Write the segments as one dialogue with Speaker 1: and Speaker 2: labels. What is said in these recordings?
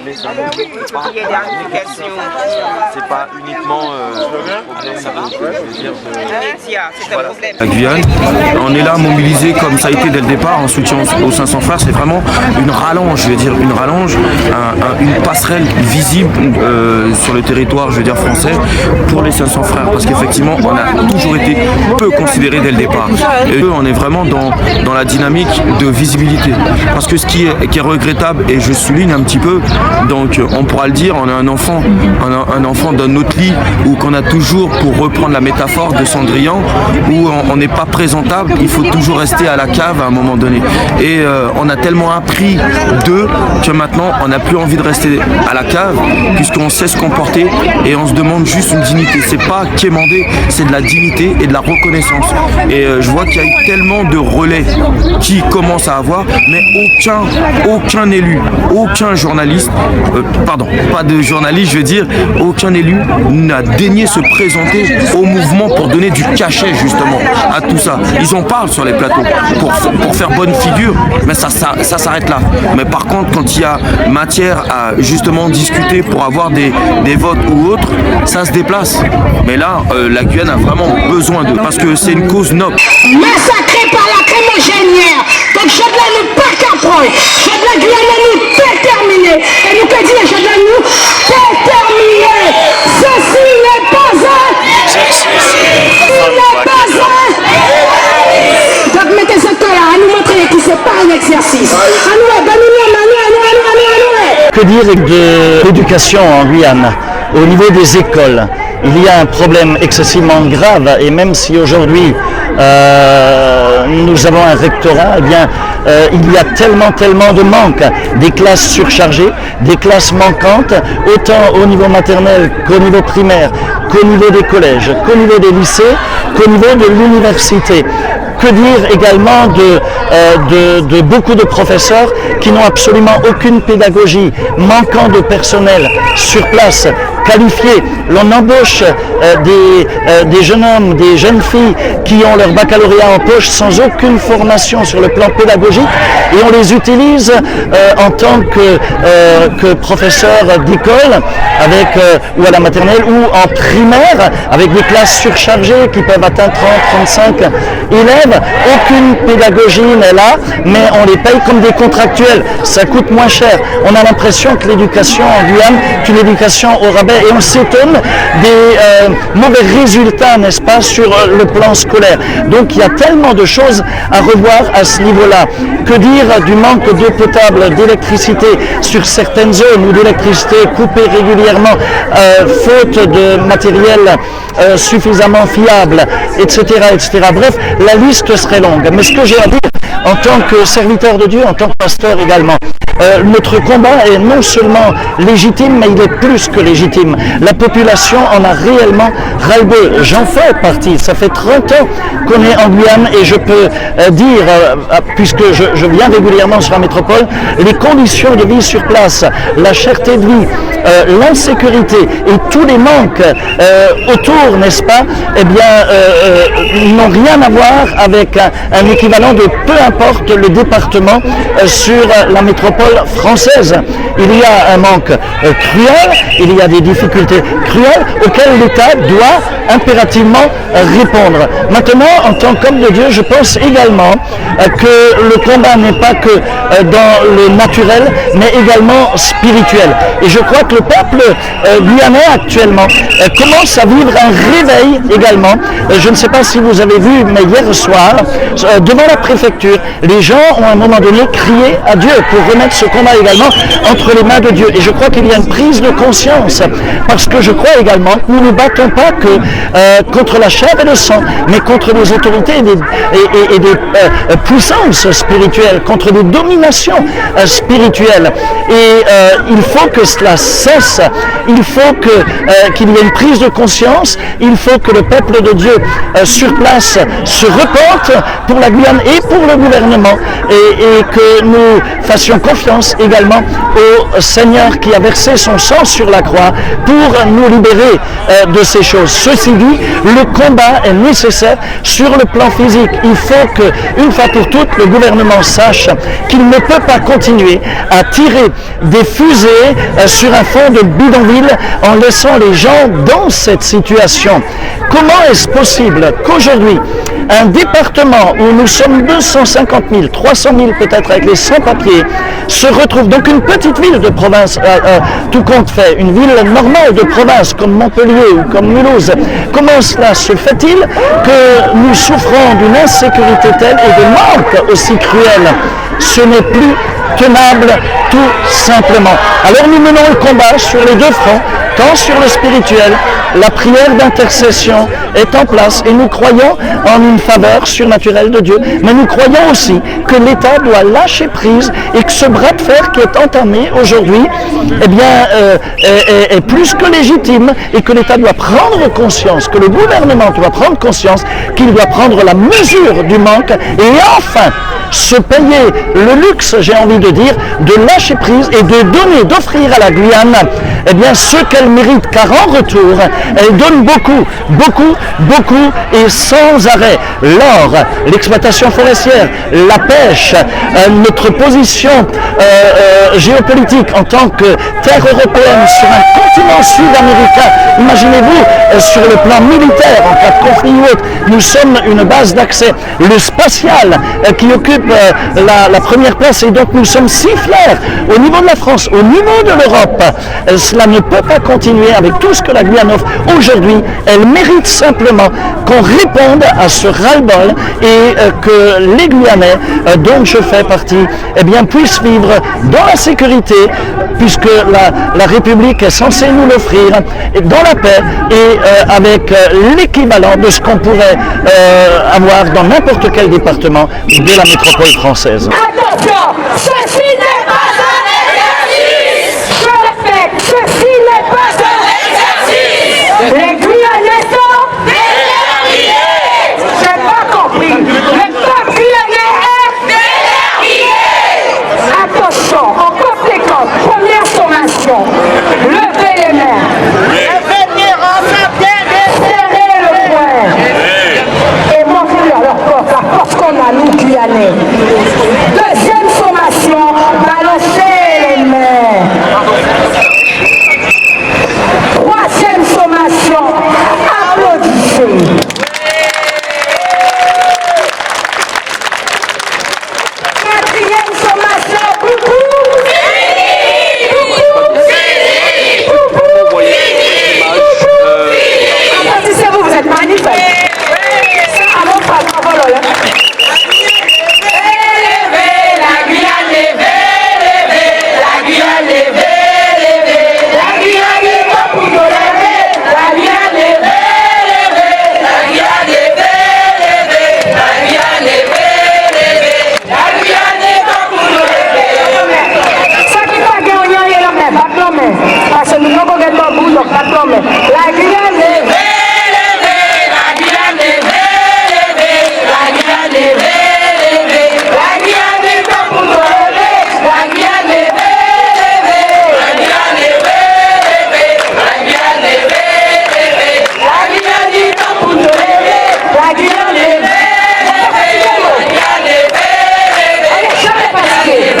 Speaker 1: mais ça c'est pas uniquement
Speaker 2: la Guyane, on est là mobilisé comme ça a été dès le départ en soutien aux 500 frères. C'est vraiment une rallonge, je veux dire une rallonge, une passerelle visible sur le territoire, je veux dire français, pour les 500 frères, parce qu'effectivement on a toujours été peu considérés dès le départ. Et on est vraiment dans la dynamique de visibilité, parce que ce qui est regrettable, et je souligne un petit peu, donc on pourra le dire, on a un enfant d'un autre lit, ou qu'on a toujours, pour reprendre la métaphore de Cendrillon, où on n'est pas présentable, il faut toujours rester à la cave à un moment donné. Et on a tellement appris d'eux que maintenant on n'a plus envie de rester à la cave, puisqu'on sait se comporter et on se demande juste une dignité. C'est pas quémander, c'est de la dignité et de la reconnaissance. Et je vois qu'il y a eu tellement de relais qui commencent à avoir, mais aucun élu, aucun journaliste, pardon, pas de journaliste, je veux dire, aucun élu n'a daigné se présenter au mouvement pour donner du cachet justement à tout ça. Ils en parlent sur les plateaux pour faire bonne figure, mais ça s'arrête là. Mais par contre, quand il y a matière à justement discuter pour avoir des votes ou autres, ça se déplace. Mais là, la Guyane a vraiment besoin d'eux, parce que c'est une cause noble.
Speaker 3: Massacré par la crémogénière, donc je dois nous pas qu'apprendre, je dois Guyane nous déterminer, et nous que dit, je dois nous déterminer. Ceci n'est pas donc mettez ce temps-là, à nous montrer que c'est pas un exercice.
Speaker 4: Que dire de l'éducation en Guyane? Au niveau des écoles, il y a un problème excessivement grave, et même si aujourd'hui nous avons un rectorat, eh bien, il y a tellement de manques, des classes surchargées, des classes manquantes, autant au niveau maternel qu'au niveau primaire, qu'au niveau des collèges, qu'au niveau des lycées, qu'au niveau de l'université. Que dire également de beaucoup de professeurs qui n'ont absolument aucune pédagogie, manquant de personnel sur place, qualifié. L'on embauche des jeunes hommes, des jeunes filles qui ont leur baccalauréat en poche sans aucune formation sur le plan pédagogique, et on les utilise en tant que professeurs d'école ou à la maternelle ou en primaire, avec des classes surchargées qui peuvent atteindre 30-35 élèves. Aucune pédagogie n'est là, mais on les paye comme des contractuels. Ça coûte moins cher. On a l'impression que l'éducation en Guyane est une éducation au rabais, et on s'étonne des mauvais résultats, n'est-ce pas, sur le plan scolaire. Donc il y a tellement de choses à revoir à ce niveau-là. Que dire du manque d'eau potable, d'électricité sur certaines zones, ou d'électricité coupée régulièrement, faute de matériel suffisamment fiable, etc., etc. Bref, la liste serait longue. Mais ce que j'ai à dire en tant que serviteur de Dieu, en tant que pasteur également, notre combat est non seulement légitime, mais il est plus que légitime. La population en a réellement ras-le-bol. J'en fais partie. Ça fait 30 ans qu'on est en Guyane, et je peux dire, puisque je viens régulièrement sur la métropole, les conditions de vie sur place, la cherté de vie, l'insécurité et tous les manques autour, n'est-ce pas, eh bien, n'ont rien à voir avec un équivalent de peu importe le département sur la métropole française. Il y a un manque cruel, il y a des difficultés cruelles auxquelles l'État doit impérativement répondre. Maintenant, en tant qu'homme de Dieu, je pense également que le combat n'est pas que dans le naturel, mais également spirituel. Et je crois que le peuple guyanais actuellement commence à vivre un réveil également. Je ne sais pas si vous avez vu, mais hier soir, devant la préfecture, les gens ont à un moment donné crié à Dieu pour remettre ce combat également entre les mains de Dieu. Et je crois qu'il y a une prise de conscience, parce que je crois également que nous ne battons pas que contre la chair et le sang, mais contre les autorités et des puissances spirituelles, contre des dominations spirituelles. Et il faut que cela cesse, il faut qu'il y ait une prise de conscience, il faut que le peuple de Dieu sur place se repente pour la Guyane et pour le gouvernement, et que nous fassions confiance également au Seigneur qui a versé son sang sur la croix pour nous libérer de ces choses. Ceci Ceci dit, le combat est nécessaire sur le plan physique. Il faut que, une fois pour toutes, le gouvernement sache qu'il ne peut pas continuer à tirer des fusées sur un fond de bidonville en laissant les gens dans cette situation. Comment est-ce possible qu'aujourd'hui, un département où nous sommes 250 000, 300 000 peut-être avec les sans-papiers, se retrouve, donc une petite ville de province, tout compte fait, une ville normale de province comme Montpellier ou comme Mulhouse, comment cela se fait-il que nous souffrons d'une insécurité telle et de manque aussi cruel? Ce n'est plus tenable tout simplement. Alors nous menons le combat sur les deux fronts, tant sur le spirituel, la prière d'intercession est en place et nous croyons en une faveur surnaturelle de Dieu, mais nous croyons aussi que l'État doit lâcher prise et que ce bras de fer qui est entamé aujourd'hui est plus que légitime et que l'État doit prendre conscience, que le gouvernement doit prendre conscience qu'il doit prendre la mesure du manque et enfin se payer le luxe, j'ai envie de dire, de lâcher prise et de donner, d'offrir à la Guyane ce qu'elle mérite, car en retour, elle donne beaucoup, beaucoup, beaucoup et sans arrêt. L'or, l'exploitation forestière, la pêche, notre position géopolitique en tant que terre européenne sur un continent sud-américain. Imaginez-vous, sur le plan militaire, en cas de conflit ou autre, nous sommes une base d'accès. Le spatial qui occupe la première place et donc nous sommes si fiers au niveau de la France, au niveau de l'Europe. Cela ne peut pas continuer avec tout ce que la Guyane offre. Aujourd'hui, elle mérite simplement qu'on réponde à ce ras-le-bol et que les Guyanais, dont je fais partie, puissent vivre dans la sécurité, puisque la République est censée nous l'offrir, dans la paix et avec l'équivalent de ce qu'on pourrait avoir dans n'importe quel département de la métropole française.
Speaker 3: Attention, ceci n'est pas un exercice. Je répète, ceci n'est pas un exercice. Les Guyanais sont déterminés. J'ai pas compris. Le peuple guyanais est déterminé. Attention, en conséquence, première sommation. Levez les mains. Venir en desserrer le poing. Et montrer à leur force, la force qu'on a nous Guyanais. Deuxième sommation, balancer les mains. Troisième sommation, applaudissez. Quatrième sommation, coucou. Applaudissez-vous, vous êtes magnifiques. Ça, à mon parole, là. Parce que nous n'avons pas de bout, donc la Guyane est levée, la Guyane est levée, la Guyane est levée, la Guyane est pas pour nous lever, la Guyane est levée, la Guyane est levée, la Guyane est levée, la Guyane est pas pour nous lever, la Guyane est levée, la Guyane est levée, elle est jamais fatiguée.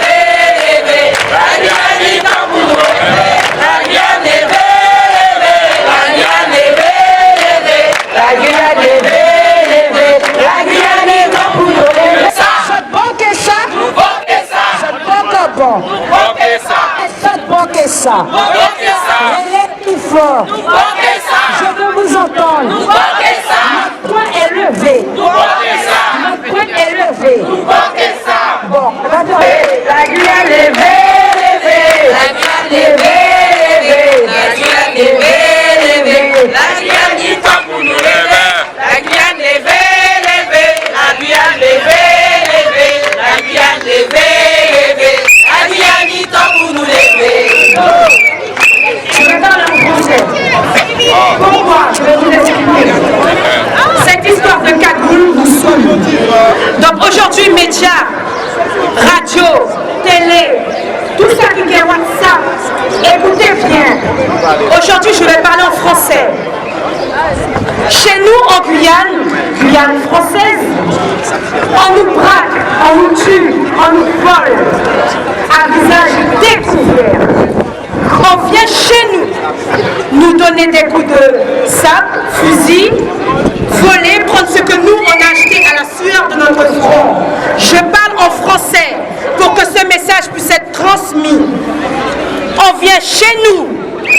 Speaker 3: Ça. Elle est plus fort. Je veux vous entendre. Notre point est levé. Notre point est levé. Bon, la Guyane est levée, la Guyane est levée, la Guyane est levée, la Guyane dit pas pour nous lever, la Guyane est levée, la Guyane est levée, la Guyane est levée, la Guyane dit pas pour nous lever. Je vais dans le français. Pourquoi je vais vous expliquer. Cette histoire de cagoule vous saoule. Donc aujourd'hui, médias, radio, télé, tout ça qui est WhatsApp, écoutez bien. Aujourd'hui, je vais parler en français. Chez nous, en Guyane française, on nous braque, on nous tue, on nous vole, à visage découvert. On vient chez nous donner des coups de sabre, fusil, voler, prendre ce que nous, on a acheté à la sueur de notre front. Je parle en français pour que ce message puisse être transmis. On vient chez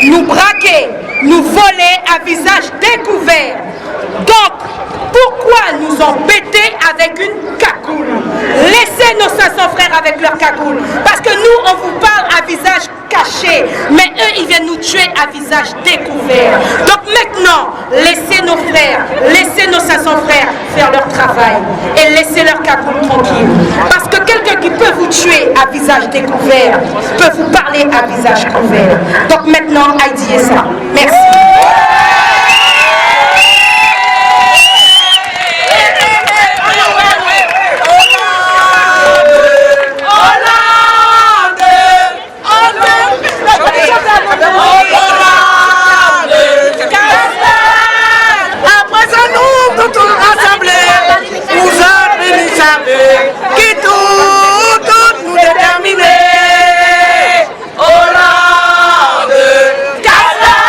Speaker 3: nous braquer, nous voler à visage découvert. Donc, pourquoi nous embêter avec une cagoule? Laissez nos 500 frères avec leur cagoule. Parce que nous, on vous parle à visage caché. Mais eux, ils viennent nous tuer à visage découvert. Donc maintenant, laissez nos frères, laissez nos 500 frères faire leur travail. Et laissez leur cagoule tranquille. Parce que quelqu'un qui peut vous tuer à visage découvert peut vous parler à visage couvert. Donc maintenant, Haïti est ça. Merci.
Speaker 5: Qui tout nous déterminer. Hollande, Castan,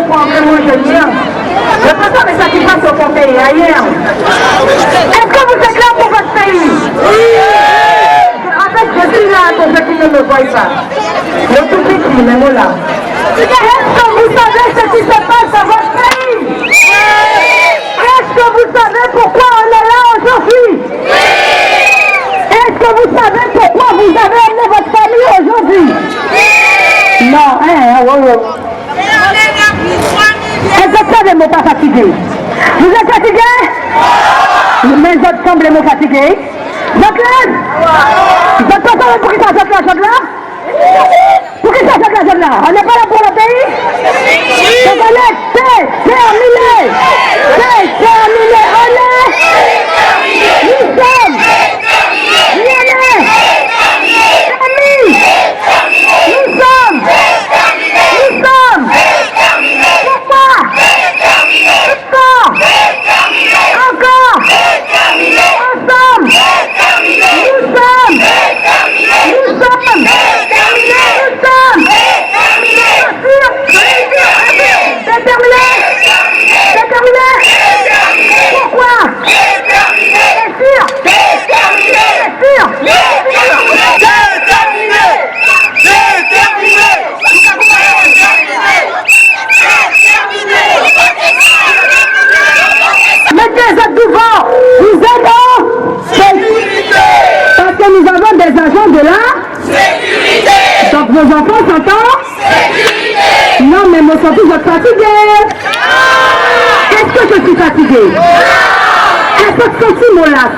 Speaker 3: pour entrer mon ingénieur. Je peux pas mais ça qui passe au pays ailleurs. Est-ce que vous êtes là pour votre pays? Oui! En fait, je suis là pour ceux qui ne me voient pas. Le tout petit, mais moi là. Est-ce que vous savez ce qui se passe dans votre pays? Est-ce que vous savez pourquoi on est là aujourd'hui? Est-ce que vous savez pourquoi vous avez amené votre famille aujourd'hui? Non, Est-ce que ça ne m'ont pas fatigué? Vous êtes fatigué? Mes autres semblent me fatiguer. Vous êtes là? Vous êtes pas là pour qui ça jette là? Pour qui ça jette là? On n'est pas là pour le pays? Donc on est terminé. C'est terminé. On est. Nous sommes. Vos enfants s'entendent? Non, mais moi surtout, je suis fatiguée. Est-ce que je suis fatiguée? Est-ce que je suis mollasse?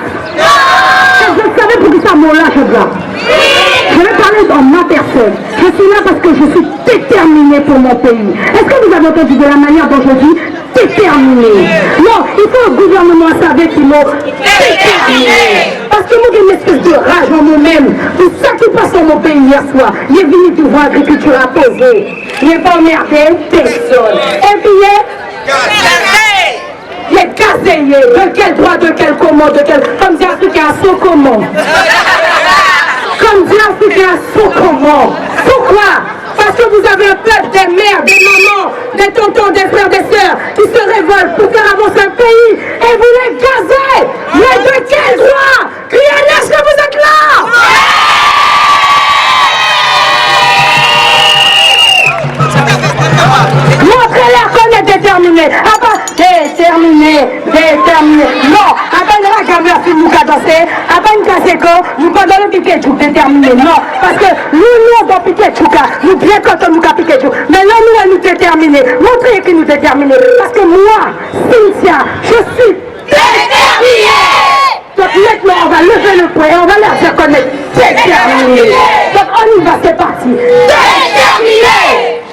Speaker 3: Est-ce que vous savez pour qui ça mollasse, là? Je vais parler en ma personne. Je suis là parce que je suis déterminée pour mon pays. Est-ce que vous avez entendu de la manière dont je dis déterminée? Non, il faut un gouvernement savait qu'il m'a déterminée. Parce que moi j'ai une espèce de rage en moi-même. Tout ça qui passe dans mon pays hier soir. Il est venu de voir l'agriculture apaisée. Il n'est pas emmerdé personne. Et puis il est casé. De quel droit, de quel comment, de quel... Comme dire ce qu'il y a son comment. Comme dire ce qu'il y a son comment. Pourquoi? Parce que vous avez un peuple, des mères, des mamans, des tontons, des frères, des sœurs qui se révoltent pour faire avancer un pays et vous les gazez. Mais de quel droit? Criez, est-ce que vous êtes là? Montrez-leur qu'on est déterminé. Ah bah, déterminé. Non, ah bah, il y a la caméra qui nous a dansé. Ah bah, une casse nous pas dans le piquet tout déterminé. Non, parce que nous, dans piquet tout, nous bien quand on nous a piquet tout. Mais là, nous, nous déterminés. Montrez que nous déterminés. Parce que moi, Cynthia, je suis déterminée. Donc maintenant, on va lever le poing et on va leur dire qu'on est déterminés. Donc on y va, c'est parti. Déterminés.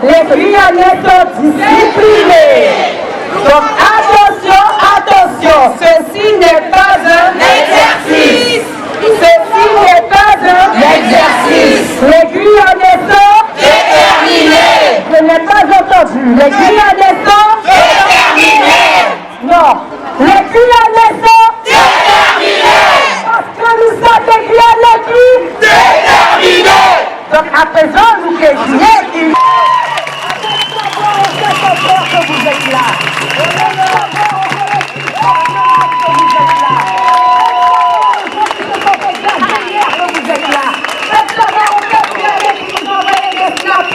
Speaker 3: Les Guyanais sont disciplinés. Donc attention, attention, ceci n'est pas un exercice. Ceci n'est pas un exercice. Les Guyanais sont déterminés. Je n'ai pas entendu. Les Guyanais sont déterminés. Non, les Guyanais sont déterminés. Parce que nous sommes des Guyanais qui déterminés. Donc à présent, nous décidons que vous êtes là.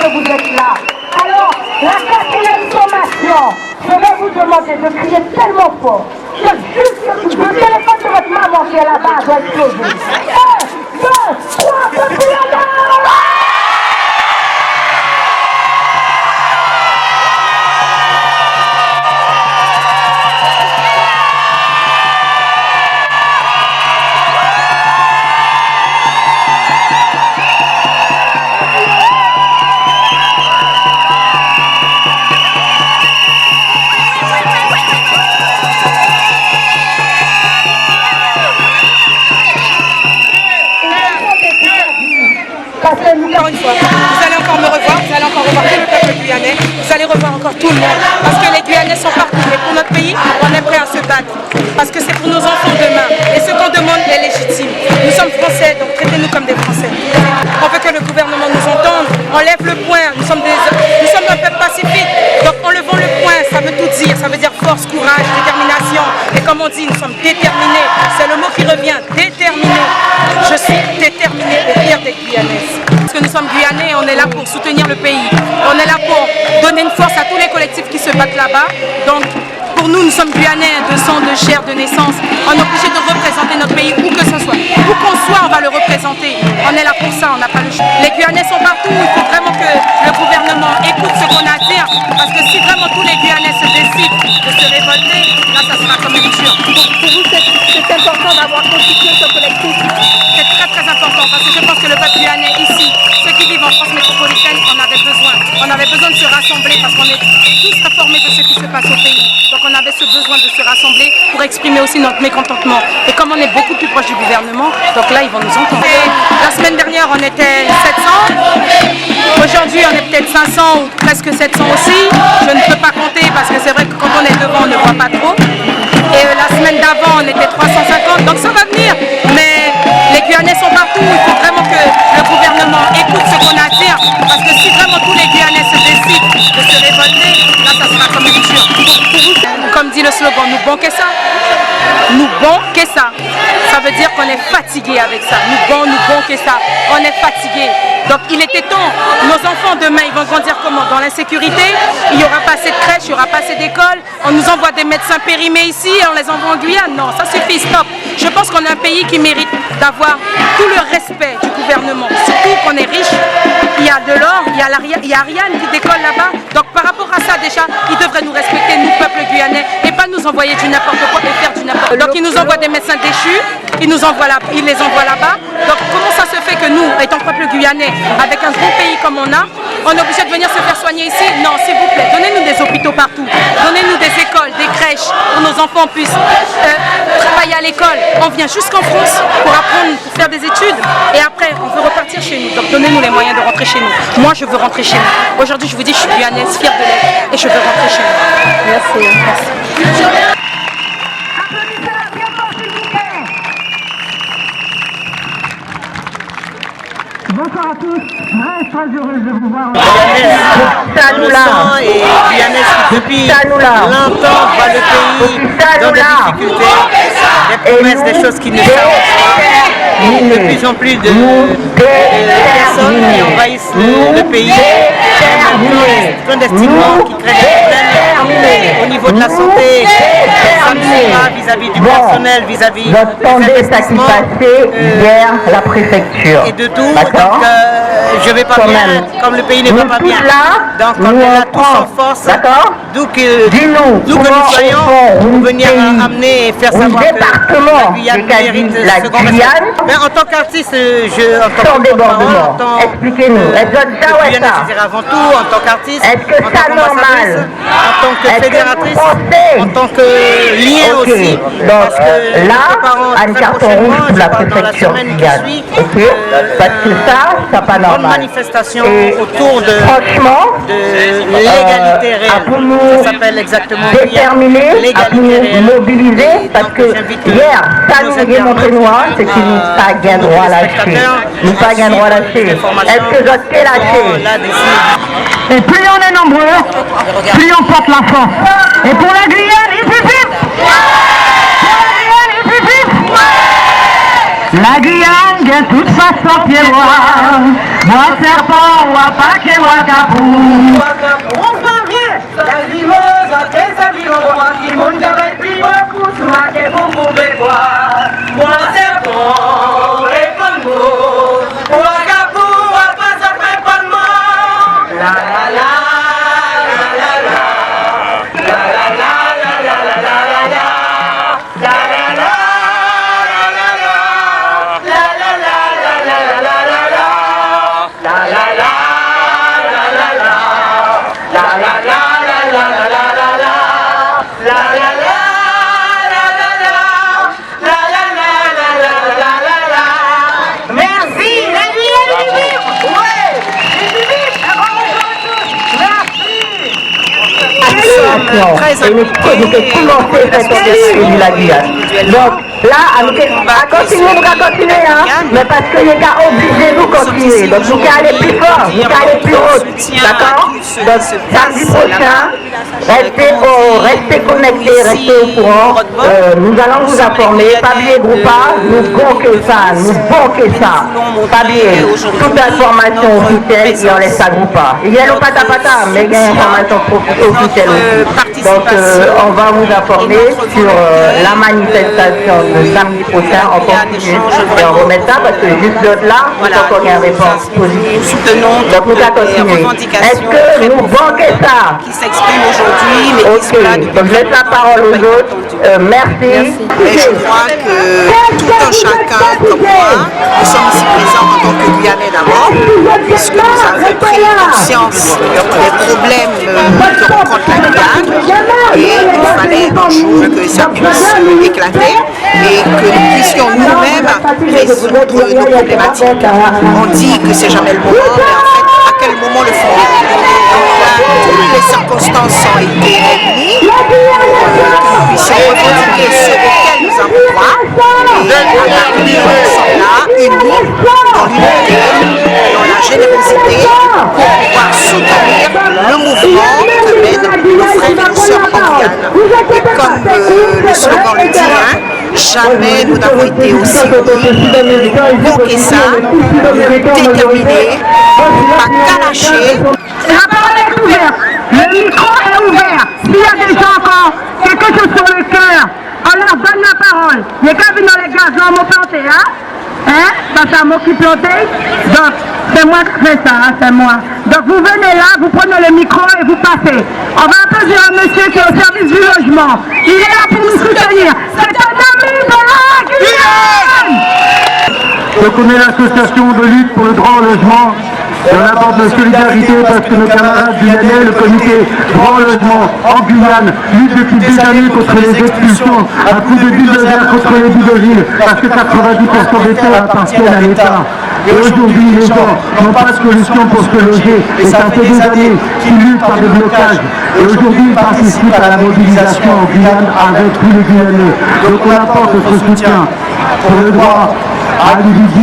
Speaker 3: Vous êtes là. Alors, la quatrième sommation, je vais vous demander de crier tellement fort que juste le téléphone de votre maman qui est là-bas doit exploser. 1, 2, 3, depuis là-bas.
Speaker 6: Encore une fois, vous allez encore me revoir, vous allez encore revoir tout le peuple guyanais, vous allez revoir encore tout le monde, parce que les Guyanais sont partout, mais pour notre pays, on est prêt à se battre, parce que c'est pour nos enfants demain, et ce qu'on demande est légitime. Nous sommes Français, donc traitez-nous comme des Français. On veut que le gouvernement nous entende, on lève le poing, nous sommes un peuple pacifique, donc enlevons le poing, ça veut tout dire, ça veut dire force, courage, détermination, et comme on dit, nous sommes déterminés, c'est le mot qui revient, déterminé. Je suis déterminé au pire des Guyanais. Parce que nous sommes Guyanais, on est là pour soutenir le pays. On est là pour donner une force à tous les collectifs qui se battent là-bas. Donc, pour nous, nous sommes Guyanais de sang, de chair, de naissance. On est obligé de représenter notre pays où que ce soit. Où qu'on soit, on va le représenter. On est là pour ça, on n'a pas le choix. Les Guyanais sont partout. Il faut vraiment que le gouvernement écoute ce qu'on a à dire. Parce que si vraiment tous les Guyanais se décident de se révolter, là, ça sera quand même dur. Donc, pour vous, c'est important d'avoir constitué ce collectif. C'est très très important parce que je pense que le peuple guyanais ici, ceux qui vivent en France métropolitaine, on avait besoin. On avait besoin de se rassembler parce qu'on est tous informés de ce qui se passe au pays. Donc on avait ce besoin de se rassembler pour exprimer aussi notre mécontentement. Et comme on est beaucoup plus proche du gouvernement, donc là ils vont nous entendre. Et la semaine dernière on était 700, aujourd'hui on est peut-être 500 ou presque 700 aussi. Je ne peux pas compter parce que c'est vrai que quand on est devant on ne voit pas trop. Et la semaine d'avant on était 350, donc ça va venir. Mais les Guyanais sont partout, il faut vraiment que le gouvernement écoute ce qu'on a à dire, parce que si vraiment tous les Guyanais se décident de se révolter, là ça sera quand même dur. Pour vous, comme dit le slogan, nous bon que ça. Nous bon que ça. Ça veut dire qu'on est fatigué avec ça. Nous bon que ça. On est fatigué. Donc il était temps. Nos enfants demain, ils vont grandir comment? Dans l'insécurité. Il n'y aura pas assez de crèches, il n'y aura pas assez d'écoles. On nous envoie des médecins périmés ici et on les envoie en Guyane. Non, ça suffit, stop. Je pense qu'on est un pays qui mérite d'avoir tout le respect du gouvernement. Surtout qu'on est riche. Il y a de l'or, il y a Ariane qui décolle là-bas. Donc par rapport à ça déjà, ils devraient nous respecter, nous peuple guyanais, et pas nous envoyer du n'importe quoi et faire du n'importe quoi. Donc ils nous envoient des médecins déchus, ils les envoient là-bas. Donc comment ça se fait que nous, étant peuple guyanais, avec un gros pays comme on est obligé de venir se faire soigner ici? Non, s'il vous plaît, donnez-nous des hôpitaux partout, donnez-nous des écoles, des crèches, pour nos enfants puissent travailler à l'école. On vient jusqu'en France pour apprendre, pour faire des études, et après on veut repartir chez nous. Donc donnez-nous les moyens de rentrer chez nous. Moi je veux rentrer chez nous. Aujourd'hui je vous dis, je suis guyanaise, fière de l'être, et je veux rentrer chez nous. Merci.
Speaker 3: Bonsoir à tous, très heureuse de vous voir.
Speaker 5: Dans le sang et Guyanais qui depuis longtemps voit le pays dans des difficultés, des promesses, des choses qui ne s'avancent pas. De plus en plus de personnes qui envahissent le pays clandestinement, qui créent des problèmes au niveau de la santé, ça ne suit pas vis-à-vis du personnel, vis-à-vis des investissements.
Speaker 7: Hier, la préfecture.
Speaker 5: Et de tout, donc je vais pas bien, comme le pays ne va pas bien. Donc on est là tous en force, d'où que nous soyons, pour venir amener et faire savoir que la Guyane mérite ce qu'on respecte. Mais en tant qu'artiste, en tant que
Speaker 7: débordement, expliquez-nous.
Speaker 5: Avant tout, en tant qu'artiste, en tant qu'ambassadrice, en tant que fédératrice, en tant que lien aussi.
Speaker 7: Donc là, un carton rouge pour la préfecture Guyane. Parce que ça pas normal.
Speaker 5: Une manifestation autour de l'égalité réelle. Ça s'appelle exactement
Speaker 7: déterminé à nous mobiliser parce que hier, ça nous a montré noir, c'est qu'il n'y a pas gain droit lâché. Nous pas gain droit lâché. Est-ce que votre est lâché?
Speaker 3: Et plus on est nombreux, plus on porte la force. Et pour la Guyane, il suffit. La Guyane, de toute façon, pied voir. Moi, serpent, ou à pas que moi, capou. On va bien, la viveuse, la viveuse, qui monte avec lui, pour se marquer, pour pouvez voir. Moi, serpent, et pas de mots. Moi, capou, à pas se faire pas de mots. La la la, la la la, la la la, la la la, la la la, la la la.
Speaker 7: Très impliqués de la Guyane. Donc là, à continuer, mais parce qu'il est obligé de nous continuer. Donc nous allons aller plus fort, nous allons aller plus haut. D'accord? Donc samedi prochain, restez connectés, restez au courant. Nous allons vous informer. Pas bien Groupa, nous banquons ça. Pas bien. Toute information officielle, il en laisse à Groupa. Il y a le patapata, mais il y a une information officielle aussi. Donc on va vous informer sur la manifestation de samedi prochain. On continue et on remet ça parce que juste de là, nous avons une réponse positive. Donc nous allons continuer. Est-ce que nous banquons ça?
Speaker 5: Qui s'exprime aujourd'hui, mais qui sont là depuis
Speaker 7: donc je laisse la parole aux autres. Merci.
Speaker 5: Et je crois que tout un chacun comme moi, nous sommes ici présents en tant que Guyanais d'abord, puisque nous avons pris conscience des problèmes que rencontre la Guyane et il fallait un jour que ça puisse éclater et que nous puissions nous-mêmes résoudre nos problématiques. On dit que c'est jamais le moment, mais en fait, à quel moment le font-ils? Toutes les circonstances ont été réunies pour que nous puissions revendiquer ce auquel nous avons droit et à partir nous sommes là, unis, dans l'unité, dans la générosité, pour pouvoir soutenir le mouvement que mènent nos frères et nos sœurs en Guyane. Et comme le slogan le dit, jamais nous n'avons été aussi unis, bloquer ça, déterminés, pas qu'à lâcher.
Speaker 3: La parole est ouverte, le micro est ouvert. S'il y a des gens encore quelque chose sur le cœur, on leur donne la parole. Les gars viennent dans les gazons, m'ont planté, ça c'est moi qui planté. Donc, c'est moi qui fais ça, c'est moi. Donc vous venez là, vous prenez le micro et vous passez. On va applaudir un monsieur qui est au service du logement. Il est là pour nous soutenir. C'est un ami de la Guyane.
Speaker 8: Je connais l'association de lutte pour le droit au logement. On apporte notre solidarité parce que nos camarades guyanais, le comité droit au logement en Guyane, lutte depuis des années contre les expulsions à coups de bulldozers contre les bidonvilles parce que 90% des terres appartiennent à l'État. Et aujourd'hui, les gens n'ont pas de solution pour se loger. Et ça fait des années qu'ils luttent par des blocages. Et aujourd'hui, ils participent à la mobilisation en Guyane avec tous les Guyanais. Donc on apporte notre soutien pour le droit à l'IVG,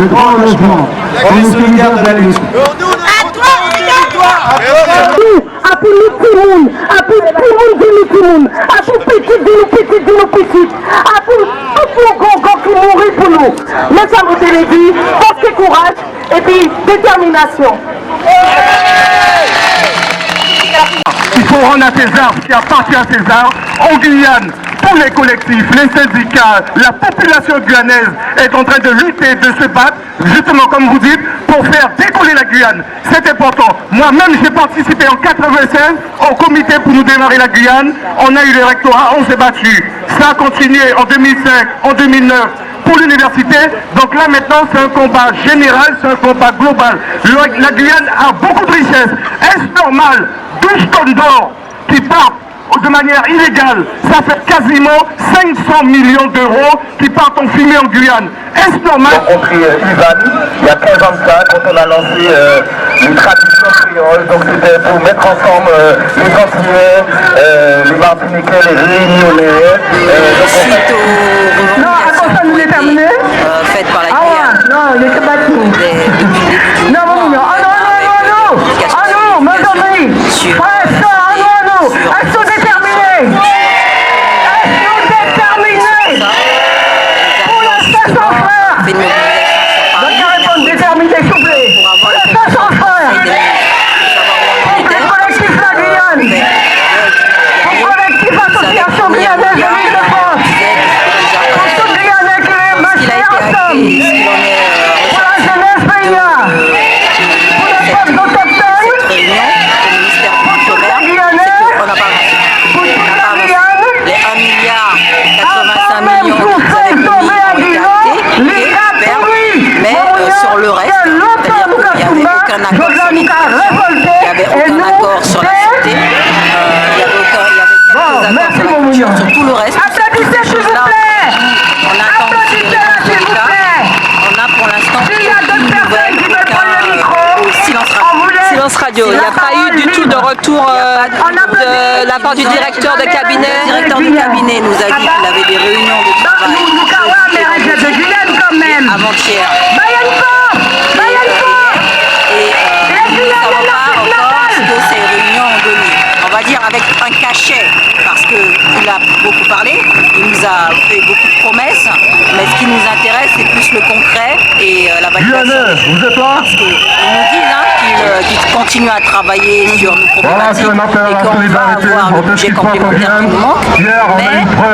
Speaker 8: le droit au logement. On est solidaires de la lutte.
Speaker 3: À pour nous tout le monde, à pour tout le monde, à pour petit de nous, à pour tout grand qui mourit pour nous. Mais ça vous l'ai dit, force et courage, et puis détermination.
Speaker 8: Il faut rendre à César ce qui appartient à César. En Guyane, tous les collectifs, les syndicats, la population guyanaise est en train de lutter, de se battre, justement comme vous dites, pour faire décoller la Guyane. C'est important. Moi-même, j'ai participé en 96 au comité pour nous démarrer la Guyane. On a eu les rectorats, on s'est battu. Ça a continué en 2005, en 2009. Pour l'université, donc là maintenant c'est un combat général, c'est un combat global. La Guyane a beaucoup de richesses. Est-ce normal 12 tonnes d'or qui partent de manière illégale, ça fait quasiment 500 millions d'euros qui partent en fumée en Guyane. Est-ce normal?
Speaker 9: J'ai rencontré Ivan il y a 15 ans de ça, quand on a lancé une tradition créole. Donc c'était pour mettre ensemble les Antillais, les Martiniquais, les Réunionnais.
Speaker 10: Suite aux revendications faites par la Guyane.
Speaker 3: Non, il était battu. Non, non, non, elles sont déterminées. Elles sont déterminées. Pour la 500 frères. Donc il répond déterminé, s'il vous plaît. Pour la 500 frères. Pour le collectif La Guyane. Pour le collectif Association Guyanaise de l'Île-de-France. Pour tout Guyanais qui est marché ensemble. Pour la jeunesse paysanne. Pour les peuples autochtones.
Speaker 10: Les 1 milliard 85 millions que vous avez promis ont été captés, mais sur le reste, c'est-à-dire qu'il n'y avait aucun accord sur l'éducation, il n'y avait aucun accord sur la santé, il y avait quelques accords sur la culture, sur tout le reste.
Speaker 3: Applaudissez s'il vous plaît.
Speaker 10: On attend aussi les résultats. On a pour l'instant aucune nouvelle, aucun silence radio.
Speaker 6: Silence radio. Il n'y a pas eu du tout de retour de la part du directeur de cabinet.
Speaker 10: Le directeur du cabinet nous a dit qu'il avait des réunions de travail avant-hier. Et nous ne savons pas encore ce que ces réunions ont donné. On va dire avec un cachet, parce qu'il a beaucoup parlé, il nous a fait beaucoup de promesses, mais ce qui nous intéresse c'est plus le concret et la validation.
Speaker 8: Vous êtes là?
Speaker 10: Parce qu'ils nous disent qu'ils continuent à travailler sur nos problématiques et qu'on va avoir le budget complémentaire qui nous manque, mais pour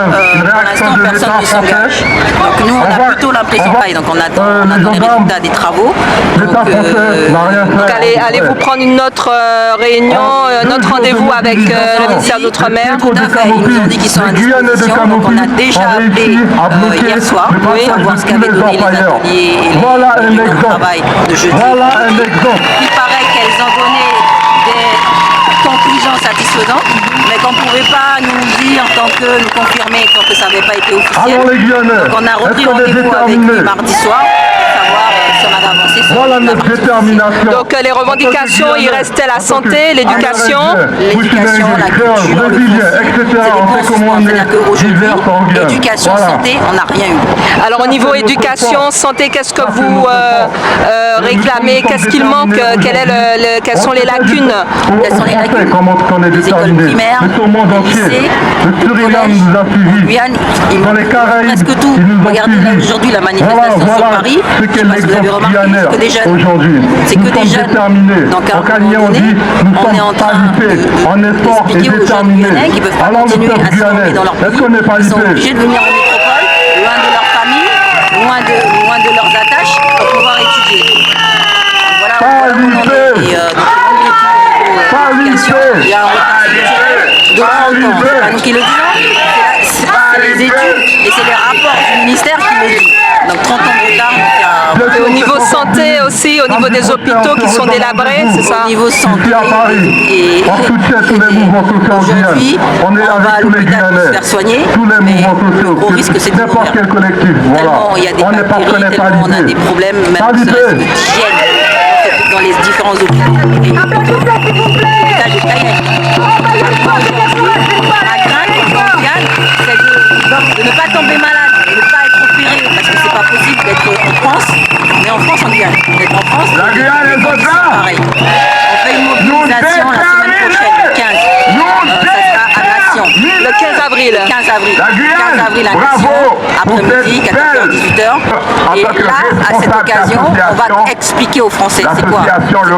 Speaker 10: l'instant personne ne s'engage. Donc nous on a plutôt l'impression, donc on attend les résultats des travaux.
Speaker 6: Donc allez-vous prendre une autre réunion, notre rendez-vous avec le ministère d'Outre-mer?
Speaker 10: Tout à fait, ils nous ont dit qu'ils sont à disposition, donc on a déjà appelé hier soir pour savoir ce qu'avaient donné les ateliers et les réunions de travail de jeudi. Il paraît qu'elles ont donné des conclusions satisfaisantes, mais qu'on ne pouvait pas nous dire tant que nous confirmer, tant que ça n'avait pas été officiel. Donc on a repris rendez-vous avec lui mardi soir pour savoir si on avait avancé sur la détermination.
Speaker 6: Donc les revendications, il restait la santé, l'éducation,
Speaker 10: la culture, le c'est-à-dire qu'aujourd'hui, éducation, santé, on n'a rien eu.
Speaker 6: Alors au niveau éducation, santé, qu'est-ce que vous réclamez? Qu'est-ce qu'il manque? Quelles sont les lacunes?
Speaker 10: Quelles sont les lacunes? Les écoles primaires, les lycées, les collèges, Guyane, il manque presque tout. Regardez là aujourd'hui la manifestation sur Paris, je ne sais pas si vous avez remarqué, c'est que des jeunes. C'est que des jeunes. Donc à un moment donné, on est en train d'expliquer aux jeunes Guyanais qui ne peuvent pas continuer à se former dans leur pays. Ils sont obligés de venir en métropole, loin de leur famille, loin de leurs attaches, pour pouvoir étudier. Donc voilà où on en est. Et il y a un retard de 30 ans. C'est pas nous qui le disons, c'est les études et c'est les rapports du ministère qui le disent. Donc 30 ans de retard.
Speaker 6: Et au niveau santé aussi, au niveau des hôpitaux qui sont délabrés, c'est ça?
Speaker 10: Au niveau santé et aujourd'hui, on va à l'hôpital pour se faire soigner, mais le gros risque c'est de mourir. Tellement il y a des bactéries, tellement on a des problèmes, même d'hygiène dans les différents hôpitaux. Et l'hôpital de Cayenne. La crainte en Guyane, c'est de ne pas tomber malade. et ne pas être opéré, parce que c'est pas possible d'être en France, mais en France, en Guyane. D'être en France,
Speaker 9: La Guyane est
Speaker 10: c'est pareil. On fait une mobilisation la semaine prochaine, le 15. Ça sera à Nation.
Speaker 11: Le 15 avril.
Speaker 10: Le 15 avril.
Speaker 9: La Guyane,
Speaker 10: 15 avril à Nation,
Speaker 9: bravo,
Speaker 10: après-midi, 14h, 18h. Et là, à cette occasion, on va expliquer aux Français c'est quoi.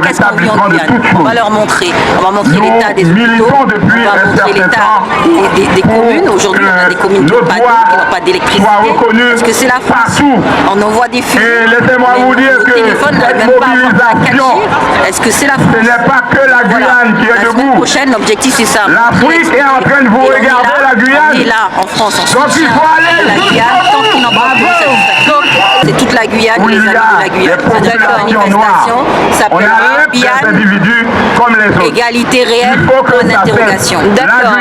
Speaker 10: Qu'est-ce qu'on vit en Guyane. On va leur montrer. On va montrer l'état des hôpitaux. On va montrer l'état des communes. Aujourd'hui, on a des communes qui n'ont pas d'électricité. Parce que c'est la France. On envoie des films.
Speaker 9: Laissez-moi vous dire que
Speaker 10: téléphone n'arrive même pas à 4G. Est-ce que c'est la France?
Speaker 9: Ce n'est pas que la Guyane qui est
Speaker 10: debout. La semaine prochaine, l'objectif c'est ça.
Speaker 9: L'Afrique est en train de vous regarder, la Guyane.
Speaker 10: On est là, en France, en
Speaker 9: donc il faut aller
Speaker 10: la Guyane, tant qu'ils n'en parlent plus, c'est toute la Guyane, les amis de la Guyane. Cette manifestation s'appelle Guyane, égalité réelle, point d'interrogation. D'accord,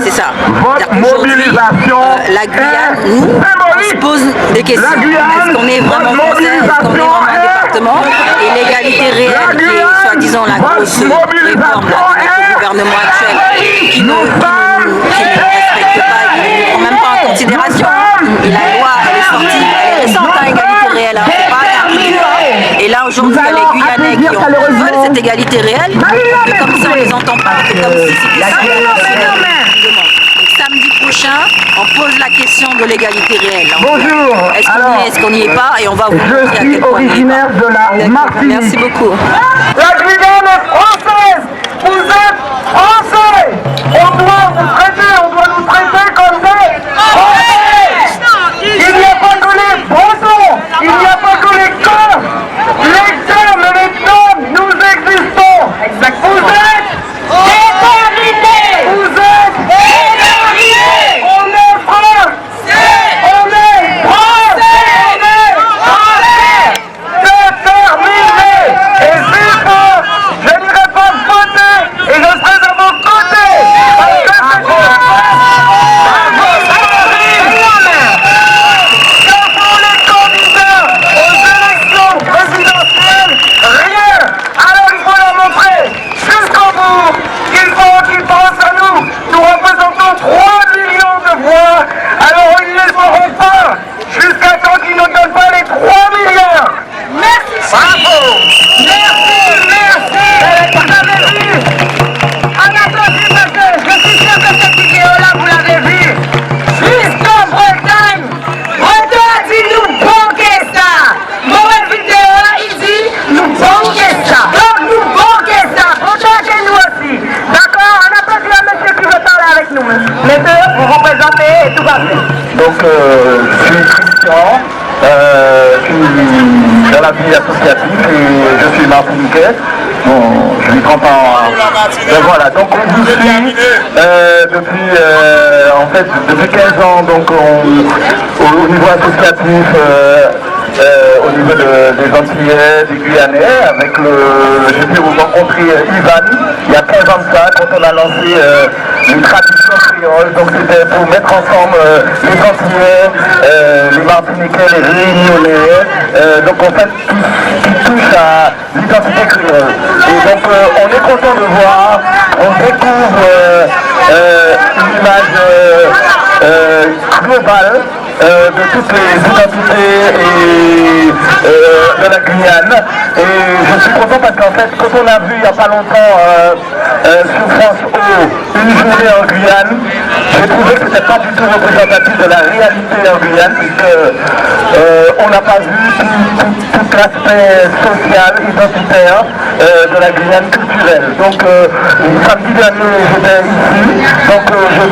Speaker 10: c'est ça.
Speaker 9: Votre mobilisation,
Speaker 10: la Guyane, nous, on se pose des questions. Est-ce qu'on est vraiment français? Est-ce qu'on est vraiment un département? Et l'égalité réelle, qui est soi-disant la grosse réforme du gouvernement actuel, qui ne respecte pas, qui ne prend même pas en considération. Et la loi, elle est sortie, elle est récente, égalité réelle, c'est pas et là aujourd'hui, il y a les Guyanais qui veulent cette égalité réelle, mais comme ça on les entend pas, c'est comme si c'était ça. Donc samedi prochain, on pose la question de l'égalité réelle.
Speaker 9: Bonjour.
Speaker 10: Est-ce qu'on n'y est pas? Et on va vous montrer à quel point on n'y est pas.
Speaker 9: De la Martinique.
Speaker 10: Merci beaucoup.
Speaker 9: La Guyane est française. Vous êtes français. On doit vous traiter, on doit nous traiter comme des français. Il n'y a pas que les Bretons, il n'y a pas que les Corses. Les termes et les normes, nous existons. Vous êtes déterminés. Vous êtes déterminés. On est français. On est français. On est français. Déterminés. Et s'il faut, je n'irai pas voter et je serai de mon côté. Nous représentons 3 millions de voix, alors ils ne les auront pas jusqu'à temps qu'ils ne donnent pas les 3 milliards. Merci. Bravo. Merci. Vous avez vu. En attention, je suis sûr que cette vidéo-là, vous l'avez vue. Jusqu'en Bretagne, Breton a dit nous banquer ça. Mon vidéo, il dit nous banquer ça. Donc nous banquer ça. Banquer nous aussi. D'accord? On n'a pas dit à monsieur qui veut parler avec nous. Les deux, vous représentez et tout va bien. Donc, je suis Christian, je suis dans la vie associative et je suis martiniquais. Bon, je vis 30 ans. Et voilà, donc on vous suit depuis 15 ans, donc au niveau associatif. Au niveau des Antillais, des Guyanais, j'ai pu vous rencontrer Ivan il y a 15 ans de ça, quand on a lancé une tradition créole, donc c'était pour mettre ensemble les Antillais, les Martiniquais, les Réunionnais, donc en fait qui touche à l'identité créole. Et donc on est content de voir, on découvre une image globale de toutes les identités de la Guyane. Et je suis content parce qu'en fait, quand on a vu il n'y a pas longtemps sur France O, une journée en Guyane, j'ai trouvé que ce n'était pas du tout représentatif de la réalité en Guyane, puisque on n'a pas vu tout l'aspect social, identitaire de la Guyane culturelle. Donc samedi dernier, j'étais ici, donc je